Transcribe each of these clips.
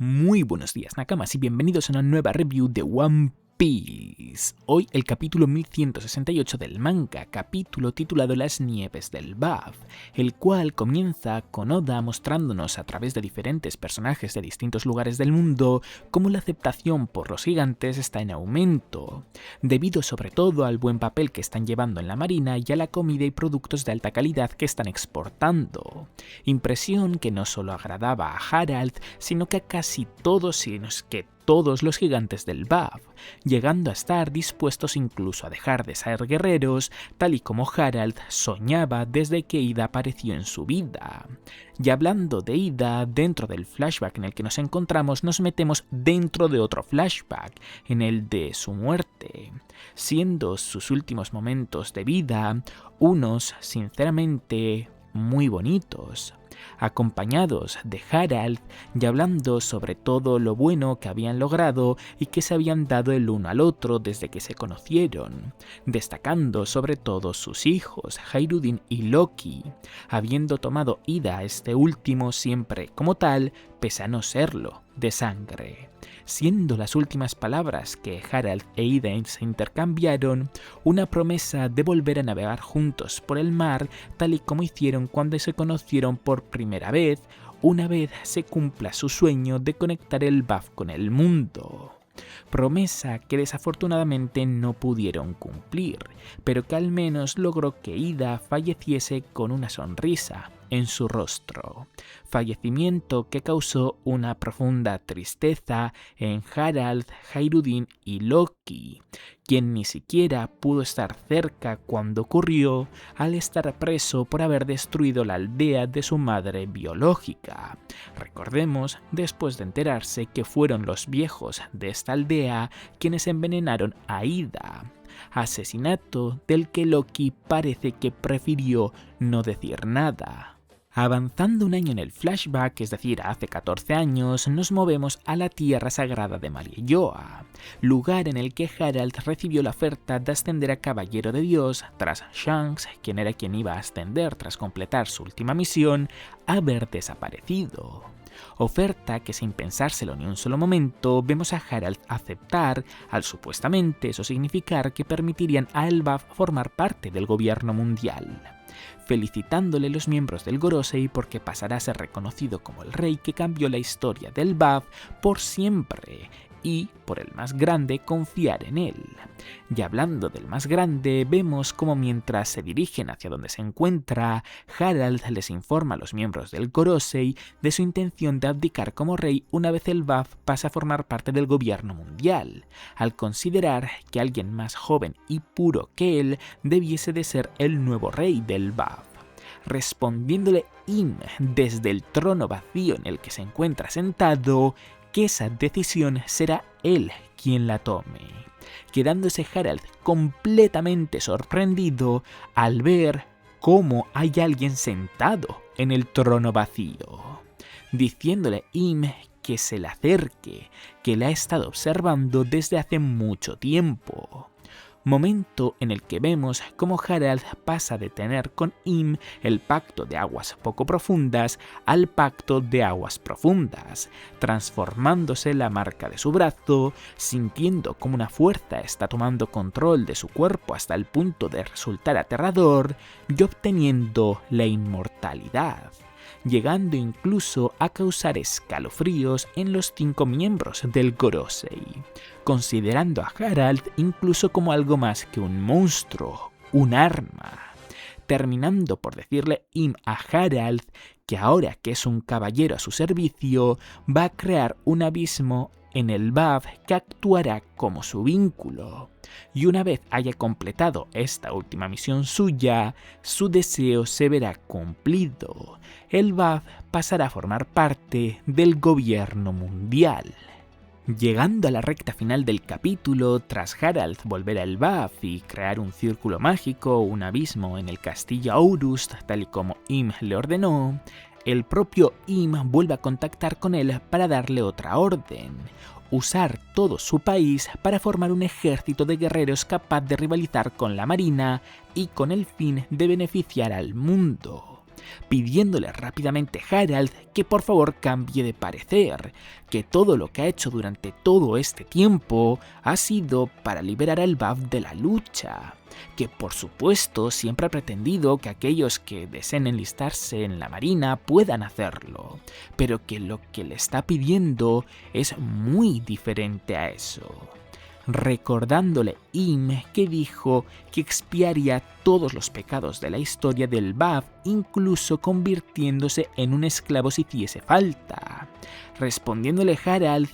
Muy buenos días, Nakamas, y bienvenidos a una nueva review de One Piece. Hoy el capítulo 1168 del manga, capítulo titulado Las Nieves del Baf, el cual comienza con Oda mostrándonos a través de diferentes personajes de distintos lugares del mundo cómo la aceptación por los gigantes está en aumento, debido sobre todo al buen papel que están llevando en la marina y a la comida y productos de alta calidad que están exportando. Impresión que no solo agradaba a Harald, sino que a casi todos, sino que todos los gigantes del Baf, llegando a estar dispuestos incluso a dejar de ser guerreros, tal y como Harald soñaba desde que Ida apareció en su vida. Y hablando de Ida, dentro del flashback en el que nos encontramos, nos metemos dentro de otro flashback, en el de su muerte, siendo sus últimos momentos de vida unos, sinceramente, muy bonitos, acompañados de Harald y hablando sobre todo lo bueno que habían logrado y que se habían dado el uno al otro desde que se conocieron, destacando sobre todo sus hijos, Hayreudin y Loki, habiendo tomado Ida este último siempre como tal, pese a no serlo, de sangre, siendo las últimas palabras que Harald e Ida se intercambiaron una promesa de volver a navegar juntos por el mar, tal y como hicieron cuando se conocieron por primera vez, una vez se cumpla su sueño de conectar el Baf con el mundo. Promesa que desafortunadamente no pudieron cumplir, pero que al menos logró que Ida falleciese con una sonrisa en su rostro, fallecimiento que causó una profunda tristeza en Harald, Hayreudin y Loki, quien ni siquiera pudo estar cerca cuando ocurrió al estar preso por haber destruido la aldea de su madre biológica. Recordemos, después de enterarse que fueron los viejos de esta aldea quienes envenenaron a Ida, asesinato del que Loki parece que prefirió no decir nada. Avanzando un año en el flashback, es decir, hace 14 años, nos movemos a la Tierra Sagrada de Mariejoa, lugar en el que Harald recibió la oferta de ascender a Caballero de Dios tras Shanks, quien era quien iba a ascender tras completar su última misión, haber desaparecido. Oferta que sin pensárselo ni un solo momento vemos a Harald aceptar, al supuestamente eso significar que permitirían a Elbaf formar parte del gobierno mundial, felicitándole los miembros del Gorosei porque pasará a ser reconocido como el rey que cambió la historia del Baf por siempre y, por el más grande, confiar en él. Y hablando del más grande, vemos como mientras se dirigen hacia donde se encuentra, Harald les informa a los miembros del Gorosei de su intención de abdicar como rey una vez el Baf pasa a formar parte del gobierno mundial, al considerar que alguien más joven y puro que él debiese de ser el nuevo rey del Baf, respondiéndole Im desde el trono vacío en el que se encuentra sentado que esa decisión será él quien la tome, quedándose Harald completamente sorprendido al ver cómo hay alguien sentado en el trono vacío, diciéndole Im que se le acerque, que la ha estado observando desde hace mucho tiempo. Momento en el que vemos cómo Harald pasa de tener con Im el pacto de aguas poco profundas al pacto de aguas profundas, transformándose la marca de su brazo, sintiendo como una fuerza está tomando control de su cuerpo hasta el punto de resultar aterrador y obteniendo la inmortalidad, llegando incluso a causar escalofríos en los 5 miembros del Gorosei, considerando a Harald incluso como algo más que un monstruo, un arma, terminando por decirle Im a Harald que ahora que es un caballero a su servicio, va a crear un abismo en el Baf que actuará como su vínculo. Y una vez haya completado esta última misión suya, su deseo se verá cumplido. El Baf pasará a formar parte del gobierno mundial. Llegando a la recta final del capítulo, tras Harald volver al Baf y crear un círculo mágico, un abismo en el castillo Aurust, tal y como Im le ordenó, el propio Im vuelve a contactar con él para darle otra orden: usar todo su país para formar un ejército de guerreros capaz de rivalizar con la marina y con el fin de beneficiar al mundo. pidiéndole rápidamente a Harald que por favor cambie de parecer, que todo lo que ha hecho durante todo este tiempo ha sido para liberar al BAF de la lucha, que por supuesto siempre ha pretendido que aquellos que deseen enlistarse en la marina puedan hacerlo, pero que lo que le está pidiendo es muy diferente a eso. Recordándole Im que dijo que expiaría todos los pecados de la historia del BAF, incluso convirtiéndose en un esclavo si hiciese falta, respondiéndole Harald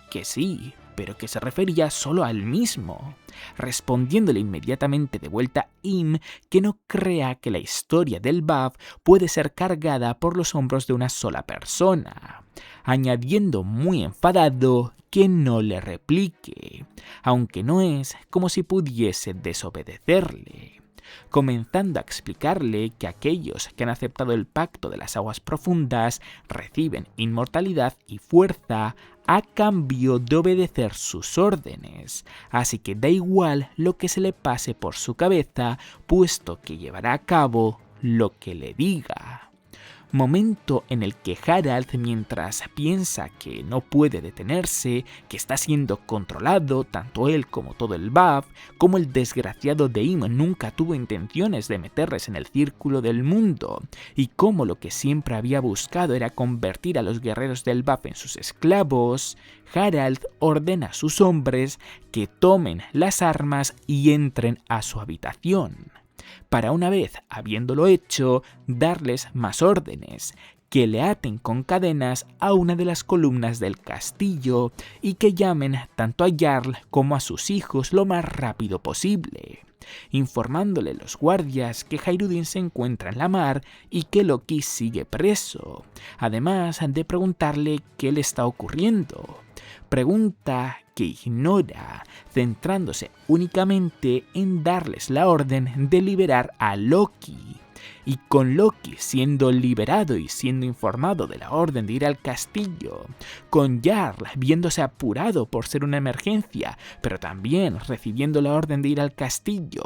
que sí, pero que se refería solo al mismo, respondiéndole inmediatamente de vuelta Im que no crea que la historia del BAF puede ser cargada por los hombros de una sola persona, añadiendo muy enfadado que no le replique, aunque no es como si pudiese desobedecerle, comenzando a explicarle que aquellos que han aceptado el pacto de las aguas profundas reciben inmortalidad y fuerza a cambio de obedecer sus órdenes, así que da igual lo que se le pase por su cabeza, puesto que llevará a cabo lo que le diga. Momento en el que Harald, mientras piensa que no puede detenerse, que está siendo controlado, tanto él como todo el BAF, como el desgraciado de Im nunca tuvo intenciones de meterles en el círculo del mundo, y como lo que siempre había buscado era convertir a los guerreros del BAF en sus esclavos, Harald ordena a sus hombres que tomen las armas y entren a su habitación, para una vez habiéndolo hecho, darles más órdenes, que le aten con cadenas a una de las columnas del castillo y que llamen tanto a Jarl como a sus hijos lo más rápido posible, informándole a los guardias que Hyrudin se encuentra en la mar y que Loki sigue preso, además de preguntarle qué le está ocurriendo. Pregunta que ignora, centrándose únicamente en darles la orden de liberar a Loki. Y con Loki siendo liberado y siendo informado de la orden de ir al castillo, con Jarl viéndose apurado por ser una emergencia, pero también recibiendo la orden de ir al castillo,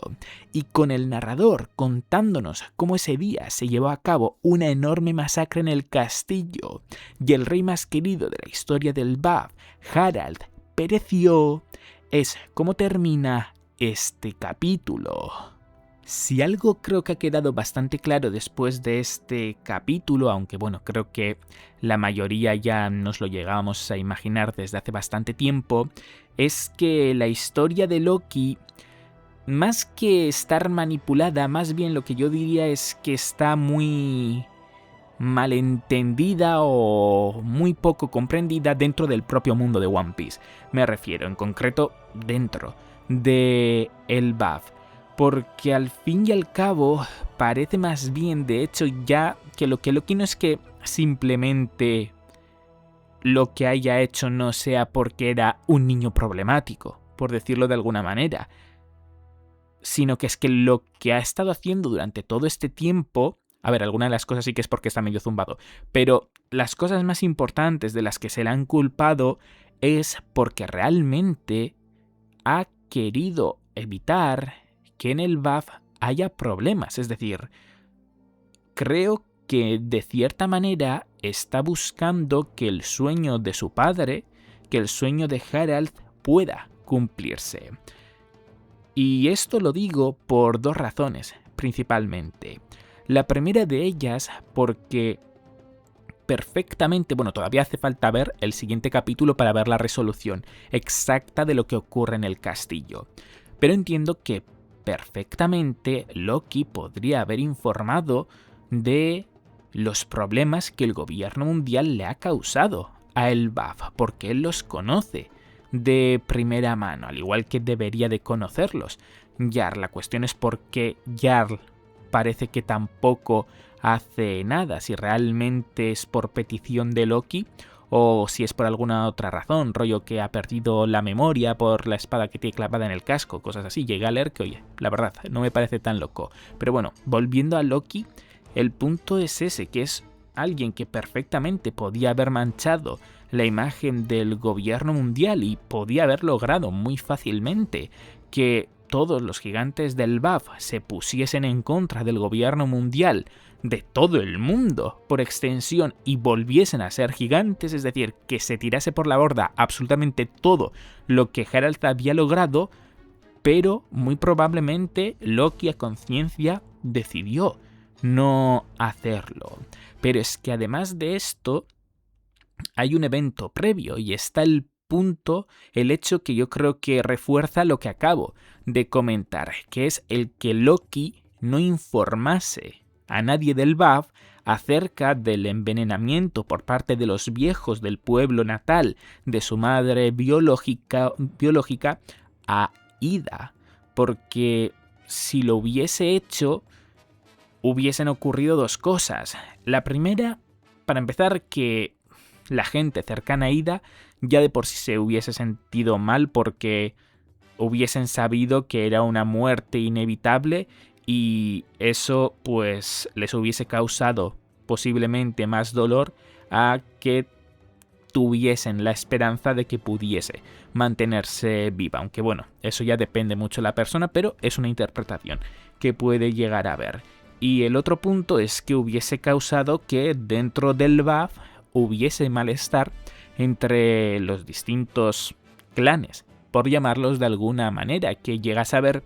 y con el narrador contándonos cómo ese día se llevó a cabo una enorme masacre en el castillo, y el rey más querido de la historia del BAF, Harald, pereció, es como termina este capítulo. Si algo creo que ha quedado bastante claro después de este capítulo, aunque bueno, creo que la mayoría ya nos lo llegábamos a imaginar desde hace bastante tiempo, es que la historia de Loki, más que estar manipulada, más bien lo que yo diría es que está muy malentendida o muy poco comprendida dentro del propio mundo de One Piece. Me refiero en concreto dentro de el BAF. Porque al fin y al cabo parece más bien, de hecho, ya que lo que Loki no es que simplemente lo que haya hecho no sea porque era un niño problemático, por decirlo de alguna manera, sino que es que lo que ha estado haciendo durante todo este tiempo, a ver, alguna de las cosas sí que es porque está medio zumbado, pero las cosas más importantes de las que se le han culpado es porque realmente ha querido evitar que en el BAF haya problemas, es decir, creo que de cierta manera está buscando que el sueño de su padre, que el sueño de Harald pueda cumplirse. Y esto lo digo por dos razones, principalmente. La primera de ellas porque perfectamente, bueno, todavía hace falta ver el siguiente capítulo para ver la resolución exacta de lo que ocurre en el castillo, pero entiendo que perfectamente Loki podría haber informado de los problemas que el gobierno mundial le ha causado a el BAF, porque él los conoce de primera mano, al igual que debería de conocerlos Jarl. La cuestión es por qué Jarl parece que tampoco hace nada, si realmente es por petición de Loki o si es por alguna otra razón, rollo que ha perdido la memoria por la espada que tiene clavada en el casco, cosas así. Llegué a leer que, oye, la verdad, no me parece tan loco. Pero bueno, volviendo a Loki, el punto es ese, que es alguien que perfectamente podía haber manchado la imagen del gobierno mundial y podía haber logrado muy fácilmente que todos los gigantes del BAF se pusiesen en contra del gobierno mundial de todo el mundo por extensión y volviesen a ser gigantes, es decir, que se tirase por la borda absolutamente todo lo que Harald había logrado, pero muy probablemente Loki a conciencia decidió no hacerlo. Pero es que además de esto hay un evento previo y está el hecho que yo creo que refuerza lo que acabo de comentar, que es el que Loki no informase a nadie del BAF acerca del envenenamiento por parte de los viejos del pueblo natal de su madre biológica a Ida, porque si lo hubiese hecho, hubiesen ocurrido dos cosas. La primera, para empezar, que la gente cercana a Ida ya de por sí se hubiese sentido mal porque hubiesen sabido que era una muerte inevitable y eso pues les hubiese causado posiblemente más dolor a que tuviesen la esperanza de que pudiese mantenerse viva. Aunque bueno, eso ya depende mucho de la persona, pero es una interpretación que puede llegar a ver. Y el otro punto es que hubiese causado que dentro del BAF hubiese malestar entre los distintos clanes, por llamarlos de alguna manera, que llegase a ver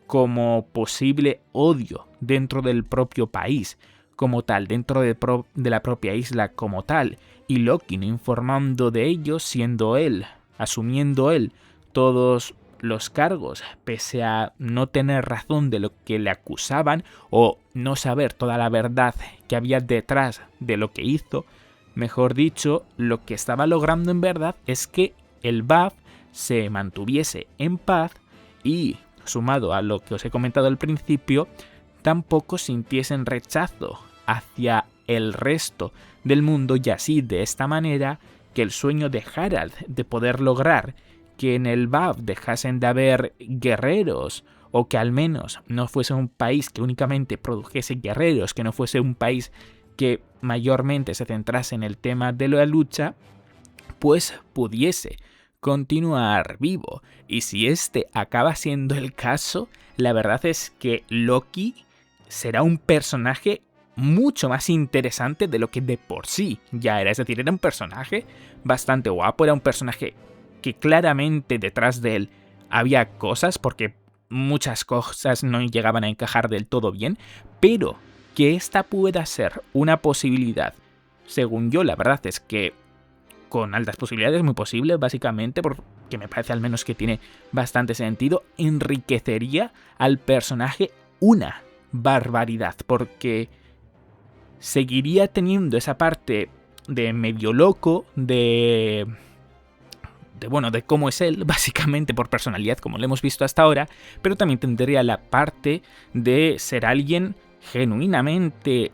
como posible odio dentro del propio país como tal, dentro de la propia isla como tal, y Loki no informando de ello, siendo él, asumiendo él todos los cargos, pese a no tener razón de lo que le acusaban o no saber toda la verdad que había detrás de lo que hizo. Mejor dicho, lo que estaba logrando en verdad es que el BAF se mantuviese en paz y, sumado a lo que os he comentado al principio, tampoco sintiesen rechazo hacia el resto del mundo, y así de esta manera que el sueño de Harald de poder lograr que en el BAF dejasen de haber guerreros, o que al menos no fuese un país que únicamente produjese guerreros, que no fuese un país que mayormente se centrase en el tema de la lucha, pues pudiese continuar vivo. Y si este acaba siendo el caso, la verdad es que Loki será un personaje mucho más interesante de lo que de por sí ya era. Es decir, era un personaje bastante guapo, era un personaje que claramente detrás de él había cosas, porque muchas cosas no llegaban a encajar del todo bien, pero que esta pueda ser una posibilidad, según yo, la verdad es que con altas posibilidades, muy posible, básicamente, porque me parece al menos que tiene bastante sentido, enriquecería al personaje una barbaridad, porque seguiría teniendo esa parte de medio loco, de cómo es él, básicamente por personalidad, como lo hemos visto hasta ahora, pero también tendría la parte de ser alguien genuinamente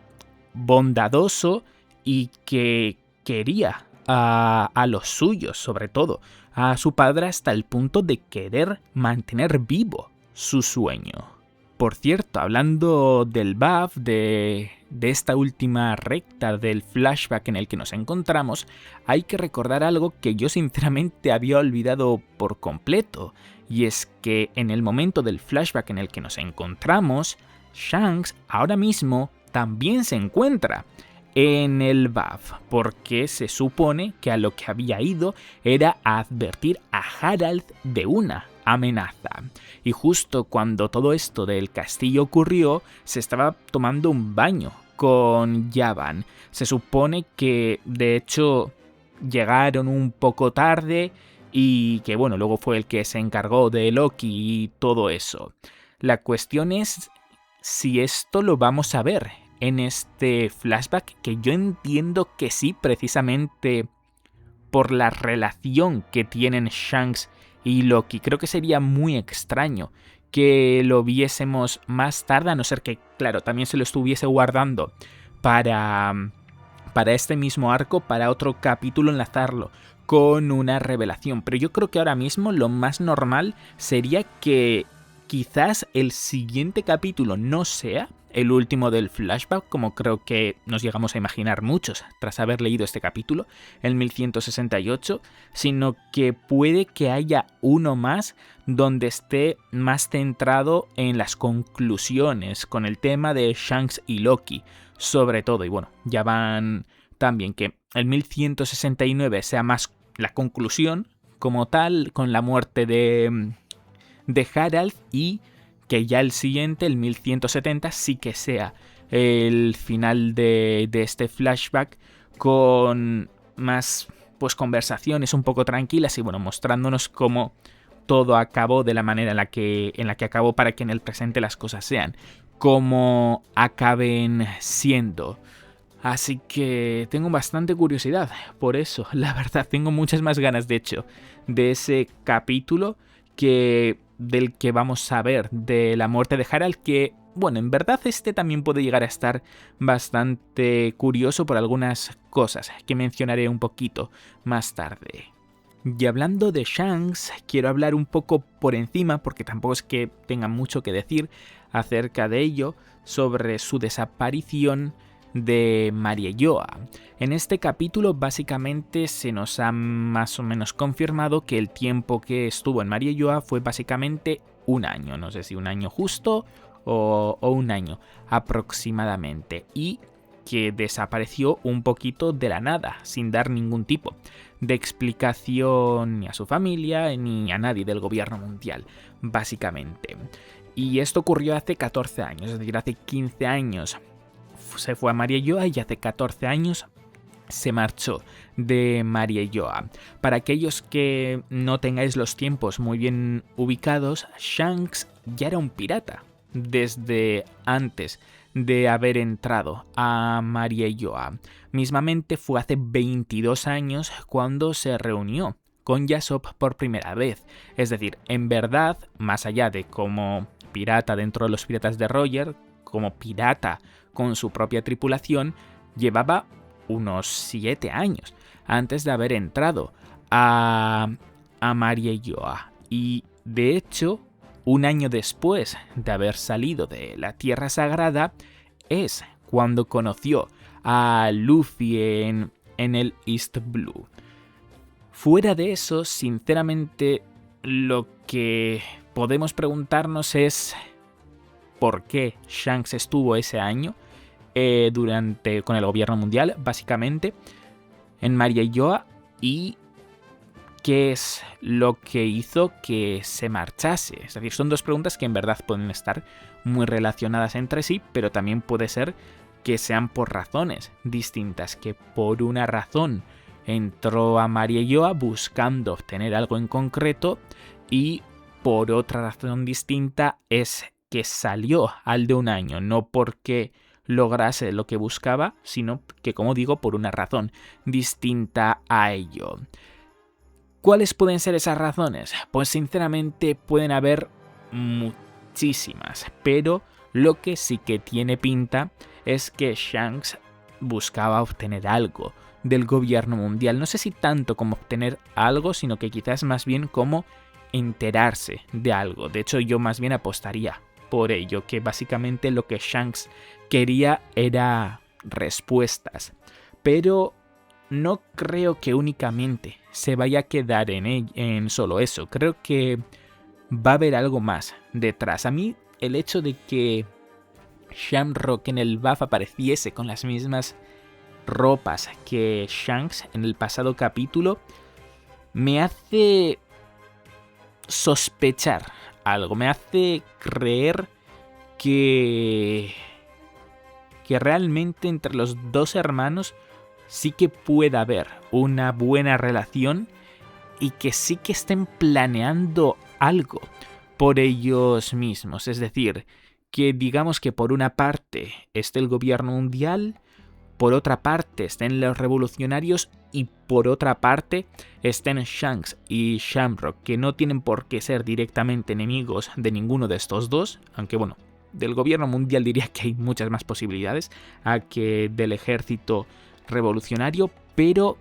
bondadoso y que quería a los suyos, sobre todo a su padre, hasta el punto de querer mantener vivo su sueño. Por cierto, hablando del BAF, de esta última recta del flashback en el que nos encontramos, hay que recordar algo que yo sinceramente había olvidado por completo, y es que en el momento del flashback en el que nos encontramos, Shanks ahora mismo también se encuentra en el BAF, porque se supone que a lo que había ido era a advertir a Harald de una amenaza. Y justo cuando todo esto del castillo ocurrió, se estaba tomando un baño con Javan. Se supone que de hecho llegaron un poco tarde y que bueno, luego fue el que se encargó de Loki y todo eso. La cuestión es si esto lo vamos a ver en este flashback, que yo entiendo que sí, precisamente por la relación que tienen Shanks y Loki. Creo que sería muy extraño que lo viésemos más tarde, a no ser que, claro, también se lo estuviese guardando para este mismo arco, para otro capítulo, enlazarlo con una revelación. Pero yo creo que ahora mismo lo más normal sería que quizás el siguiente capítulo no sea el último del flashback, como creo que nos llegamos a imaginar muchos tras haber leído este capítulo, el 1168, sino que puede que haya uno más donde esté más centrado en las conclusiones con el tema de Shanks y Loki, sobre todo. Y bueno, ya van también que el 1169 sea más la conclusión como tal, con la muerte de Harald, y que ya el siguiente, el 1170, sí que sea el final de este flashback con más pues conversaciones un poco tranquilas y bueno, mostrándonos cómo todo acabó de la manera en la que acabó, para que en el presente las cosas sean como acaben siendo. Así que tengo bastante curiosidad por eso, la verdad, tengo muchas más ganas de hecho de ese capítulo que del que vamos a ver de la muerte de Harald, que bueno, en verdad este también puede llegar a estar bastante curioso por algunas cosas que mencionaré un poquito más tarde. Y hablando de Shanks, quiero hablar un poco por encima, porque tampoco es que tenga mucho que decir acerca de ello, sobre su desaparición de Mariejoa. En este capítulo básicamente se nos ha más o menos confirmado que el tiempo que estuvo en Mariejoa fue básicamente un año, no sé si un año justo o un año aproximadamente, y que desapareció un poquito de la nada, sin dar ningún tipo de explicación ni a su familia ni a nadie del gobierno mundial, básicamente. Y esto ocurrió hace 14 años, es decir, hace 15 años se fue a Mariejoa y hace 14 años se marchó de Mariejoa. Para aquellos que no tengáis los tiempos muy bien ubicados, Shanks ya era un pirata desde antes de haber entrado a Mariejoa. Mismamente fue hace 22 años cuando se reunió con Yasopp por primera vez. Es decir, en verdad, más allá de como pirata dentro de los piratas de Roger, como pirata con su propia tripulación, llevaba unos 7 años antes de haber entrado a Mariejoa. Y de hecho, un año después de haber salido de la Tierra Sagrada, es cuando conoció a Luffy en el East Blue. Fuera de eso, sinceramente, lo que podemos preguntarnos es por qué Shanks estuvo ese año con el gobierno mundial, básicamente, en Mariejoa, y qué es lo que hizo que se marchase. Es decir, son dos preguntas que en verdad pueden estar muy relacionadas entre sí, pero también puede ser que sean por razones distintas, que por una razón entró a Mariejoa buscando obtener algo en concreto y por otra razón distinta es que salió al de un año, no porque lograse lo que buscaba, sino que, como digo, por una razón distinta a ello. ¿Cuáles pueden ser esas razones? Pues sinceramente pueden haber muchísimas, pero lo que sí que tiene pinta es que Shanks buscaba obtener algo del gobierno mundial. No sé si tanto como obtener algo, sino que quizás más bien como enterarse de algo. De hecho, yo más bien apostaría por ello, que básicamente lo que Shanks quería era respuestas. Pero no creo que únicamente se vaya a quedar en solo eso. Creo que va a haber algo más detrás. A mí el hecho de que Shamrock en el BAF apareciese con las mismas ropas que Shanks en el pasado capítulo me hace sospechar algo, me hace creer que realmente entre los dos hermanos sí que puede haber una buena relación y que sí que estén planeando algo por ellos mismos. Es decir, que digamos que por una parte esté el gobierno mundial, por otra parte estén los revolucionarios y por otra parte estén Shanks y Shamrock, que no tienen por qué ser directamente enemigos de ninguno de estos dos, aunque bueno, del gobierno mundial diría que hay muchas más posibilidades a que del ejército revolucionario, pero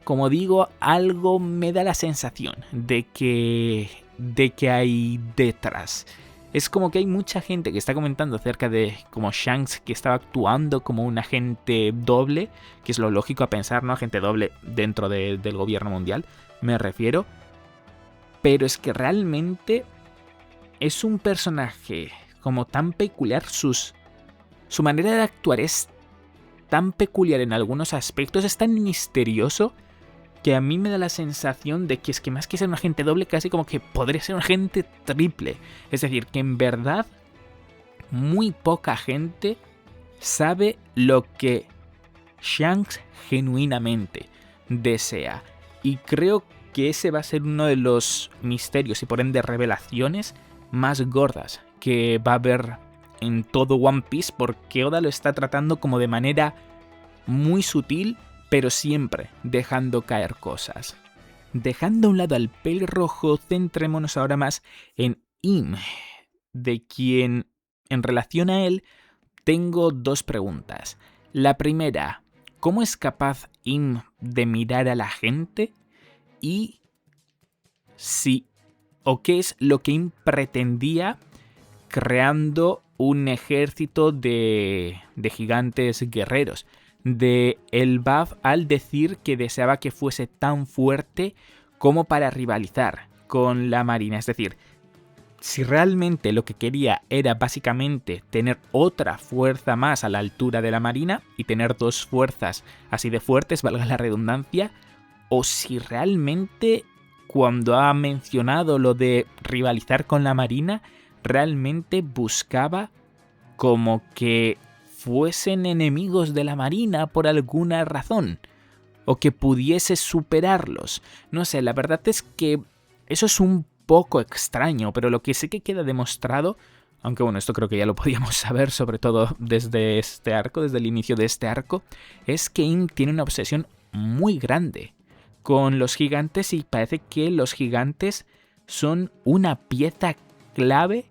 como digo, algo me da la sensación de que de qué hay detrás. Es como que hay mucha gente que está comentando acerca de como Shanks que estaba actuando como un agente doble, que es lo lógico a pensar, ¿no? Agente doble dentro del gobierno mundial, me refiero. Pero es que realmente es un personaje como tan peculiar, su manera de actuar es tan peculiar en algunos aspectos, es tan misterioso, que a mí me da la sensación de que es que más que ser un agente doble, casi como que podría ser un agente triple. Es decir, que en verdad muy poca gente sabe lo que Shanks genuinamente desea. Y creo que ese va a ser uno de los misterios y por ende revelaciones más gordas que va a haber en todo One Piece, porque Oda lo está tratando como de manera muy sutil, pero siempre dejando caer cosas. Dejando a un lado al pelirrojo, centrémonos ahora más en Im, de quien, en relación a él, tengo dos preguntas. La primera, ¿cómo es capaz Im de mirar a la gente? Y si, o qué es lo que Im pretendía creando un ejército de gigantes guerreros de Elbaf al decir que deseaba que fuese tan fuerte como para rivalizar con la marina. Es decir, si realmente lo que quería era básicamente tener otra fuerza más a la altura de la marina y tener dos fuerzas así de fuertes, valga la redundancia, o si realmente cuando ha mencionado lo de rivalizar con la marina, realmente buscaba como que fuesen enemigos de la marina por alguna razón, o que pudiese superarlos. No sé, la verdad es que eso es un poco extraño, pero lo que sí que queda demostrado, aunque bueno, esto creo que ya lo podíamos saber, sobre todo desde este arco, desde el inicio de este arco, es que Im tiene una obsesión muy grande con los gigantes y parece que los gigantes son una pieza clave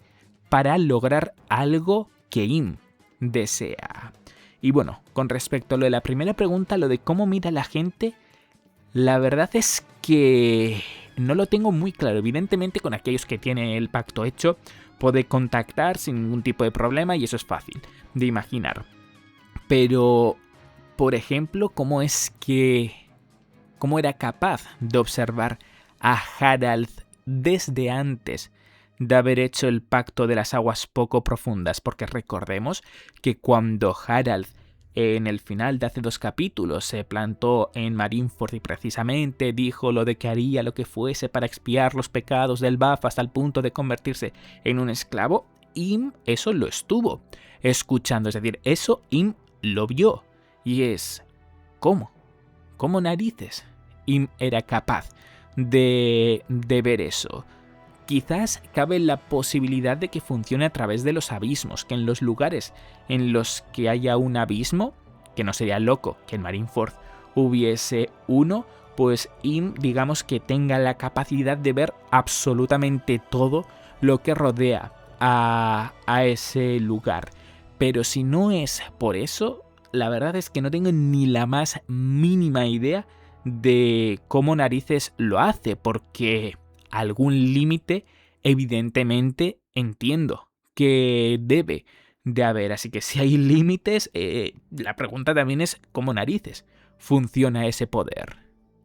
para lograr algo que Im desea. Y bueno, con respecto a lo de la primera pregunta, lo de cómo mira la gente, la verdad es que no lo tengo muy claro. Evidentemente con aquellos que tienen el pacto hecho puede contactar sin ningún tipo de problema y eso es fácil de imaginar. Pero, por ejemplo, ¿cómo era capaz de observar a Harald desde antes de haber hecho el pacto de las aguas poco profundas? Porque recordemos que cuando Harald en el final de hace 2 capítulos se plantó en Marineford y precisamente dijo lo de que haría lo que fuese para expiar los pecados del Baf hasta el punto de convertirse en un esclavo, Im eso lo estuvo escuchando, es decir, eso Im lo vio. Y es, ¿cómo? ¿Cómo narices Im era capaz de ver eso? Quizás cabe la posibilidad de que funcione a través de los abismos, que en los lugares en los que haya un abismo, que no sería loco que en Marineford hubiese uno, pues Im, digamos que tenga la capacidad de ver absolutamente todo lo que rodea a ese lugar. Pero si no es por eso, la verdad es que no tengo ni la más mínima idea de cómo narices lo hace, porque algún límite evidentemente entiendo que debe de haber. Así que si hay límites, la pregunta también es cómo narices funciona ese poder.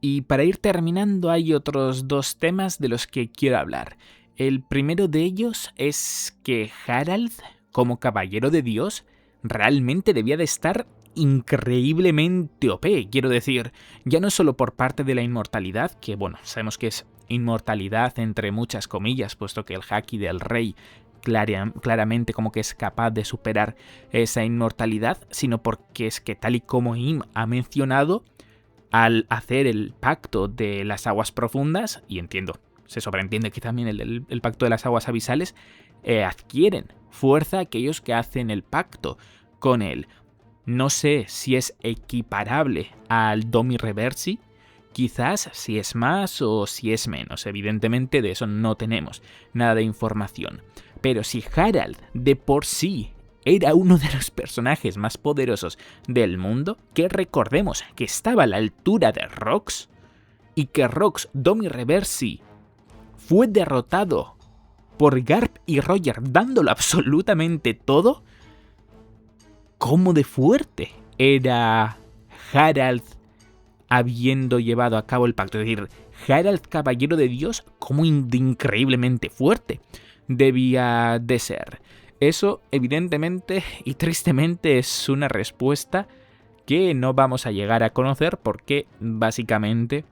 Y para ir terminando hay otros 2 temas de los que quiero hablar. El primero de ellos es que Harald, como caballero de Dios, realmente debía de estar increíblemente OP, quiero decir, ya no solo por parte de la inmortalidad, que bueno, sabemos que es inmortalidad entre muchas comillas, puesto que el Haki del Rey claramente como que es capaz de superar esa inmortalidad, sino porque es que tal y como Im ha mencionado, al hacer el pacto de las aguas profundas, y entiendo, se sobreentiende que también el pacto de las aguas abisales, adquieren fuerza aquellos que hacen el pacto con él. No sé si es equiparable al Domi Reversi, quizás si es más o si es menos, evidentemente de eso no tenemos nada de información. Pero si Harald de por sí era uno de los personajes más poderosos del mundo, que recordemos que estaba a la altura de Rox, y que Rox Domi Reversi fue derrotado por Garp y Roger dándolo absolutamente todo. ¿Cómo de fuerte era Harald habiendo llevado a cabo el pacto? Es decir, Harald, caballero de Dios, ¿cómo increíblemente fuerte debía de ser? Eso, evidentemente y tristemente, es una respuesta que no vamos a llegar a conocer porque básicamente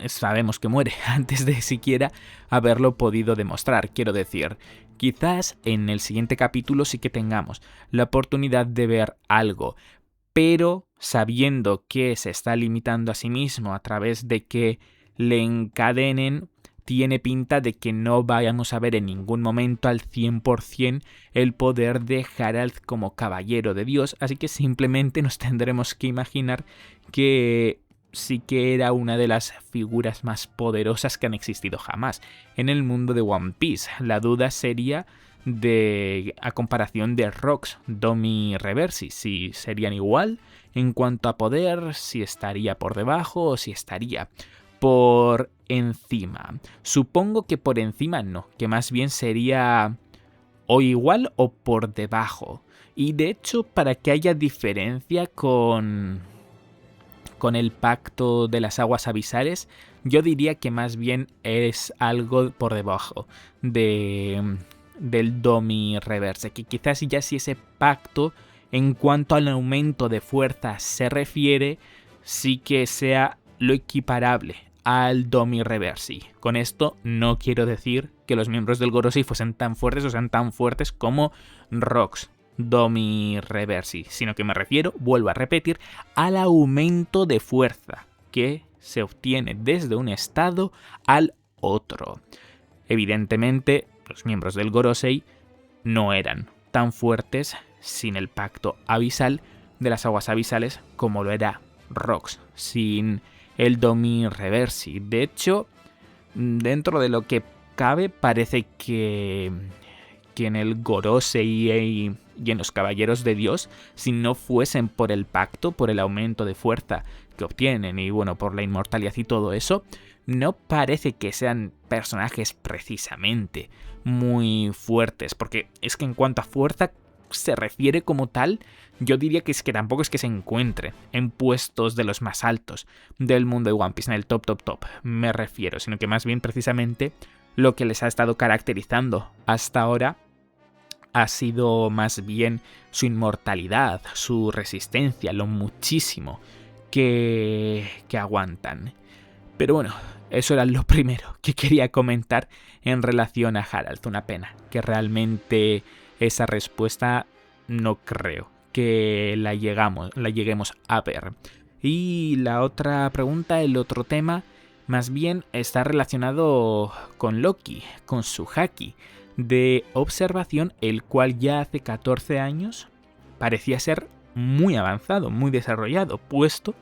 sabemos que muere antes de siquiera haberlo podido demostrar. Quiero decir, quizás en el siguiente capítulo sí que tengamos la oportunidad de ver algo, pero sabiendo que se está limitando a sí mismo a través de que le encadenen, tiene pinta de que no vayamos a ver en ningún momento al 100% el poder de Harald como caballero de Dios, así que simplemente nos tendremos que imaginar que sí que era una de las figuras más poderosas que han existido jamás en el mundo de One Piece. La duda sería a comparación de Rocks, Domi y Reversi, si serían igual en cuanto a poder, si estaría por debajo o si estaría por encima. Supongo que por encima no, que más bien sería o igual o por debajo. Y de hecho, para que haya diferencia con el pacto de las aguas abisales, yo diría que más bien es algo por debajo del Domi Reverse, que quizás ya si ese pacto en cuanto al aumento de fuerza se refiere, sí que sea lo equiparable al Domi Reversi. Con esto no quiero decir que los miembros del Gorosei fuesen tan fuertes o sean tan fuertes como Rocks, Domi Reversi, sino que me refiero, vuelvo a repetir, al aumento de fuerza que se obtiene desde un estado al otro. Evidentemente, los miembros del Gorosei no eran tan fuertes sin el pacto abisal de las aguas abisales como lo era Rocks, sin el Domi Reversi. De hecho, dentro de lo que cabe, parece que en el Gorosei y en los Caballeros de Dios, si no fuesen por el pacto, por el aumento de fuerza que obtienen y bueno, por la inmortalidad y todo eso, no parece que sean personajes precisamente muy fuertes, porque es que en cuanto a fuerza se refiere como tal, yo diría que es que tampoco es que se encuentren en puestos de los más altos del mundo de One Piece, en el top me refiero, sino que más bien precisamente lo que les ha estado caracterizando hasta ahora ha sido más bien su inmortalidad, su resistencia, lo muchísimo que aguantan. Pero bueno, eso era lo primero que quería comentar en relación a Harald. Una pena que realmente esa respuesta no creo que la lleguemos a ver. Y la otra pregunta, el otro tema, más bien está relacionado con Loki, con su haki de observación, el cual ya hace 14 años parecía ser muy avanzado, muy desarrollado, puesto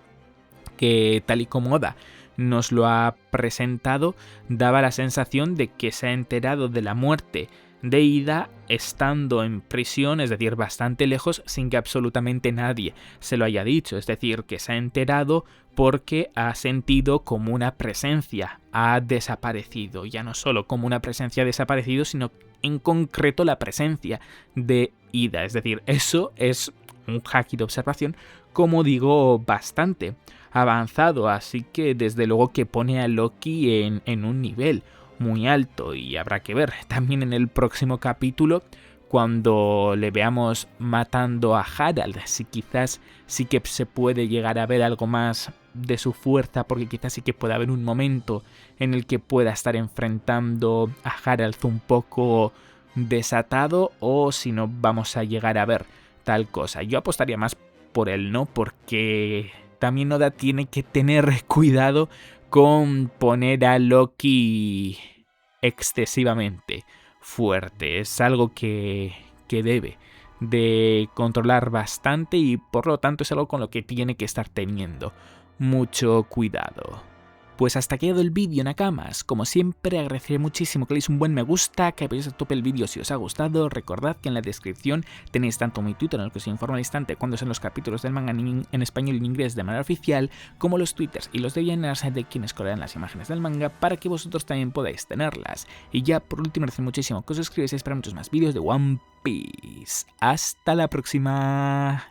que tal y como Oda nos lo ha presentado, daba la sensación de que se ha enterado de la muerte de Ida estando en prisión, es decir, bastante lejos, sin que absolutamente nadie se lo haya dicho. Es decir, que se ha enterado porque ha sentido como una presencia ha desaparecido. Ya no solo como una presencia ha desaparecido, sino en concreto la presencia de Ida. Es decir, eso es un haki de observación, como digo, bastante avanzado. Así que desde luego que pone a Loki en un nivel muy alto, y habrá que ver también en el próximo capítulo cuando le veamos matando a Harald, si quizás sí que se puede llegar a ver algo más de su fuerza, porque quizás sí que puede haber un momento en el que pueda estar enfrentando a Harald un poco desatado, o si no vamos a llegar a ver tal cosa. Yo apostaría más por el no, porque también Oda tiene que tener cuidado con poner a Loki excesivamente fuerte. Es algo que debe de controlar bastante, y por lo tanto es algo con lo que tiene que estar teniendo mucho cuidado. Pues hasta aquí ha quedado el vídeo, Nakamas. Como siempre, agradeceré muchísimo que le deis un buen me gusta, que apoyéis a tope el vídeo si os ha gustado. Recordad que en la descripción tenéis tanto mi Twitter, en el que os informo al instante cuando son los capítulos del manga en español y en inglés de manera oficial, como los twitters y los de Vienners de quienes corean las imágenes del manga, para que vosotros también podáis tenerlas. Y ya por último, agradecer muchísimo que os suscribáis para muchos más vídeos de One Piece. ¡Hasta la próxima!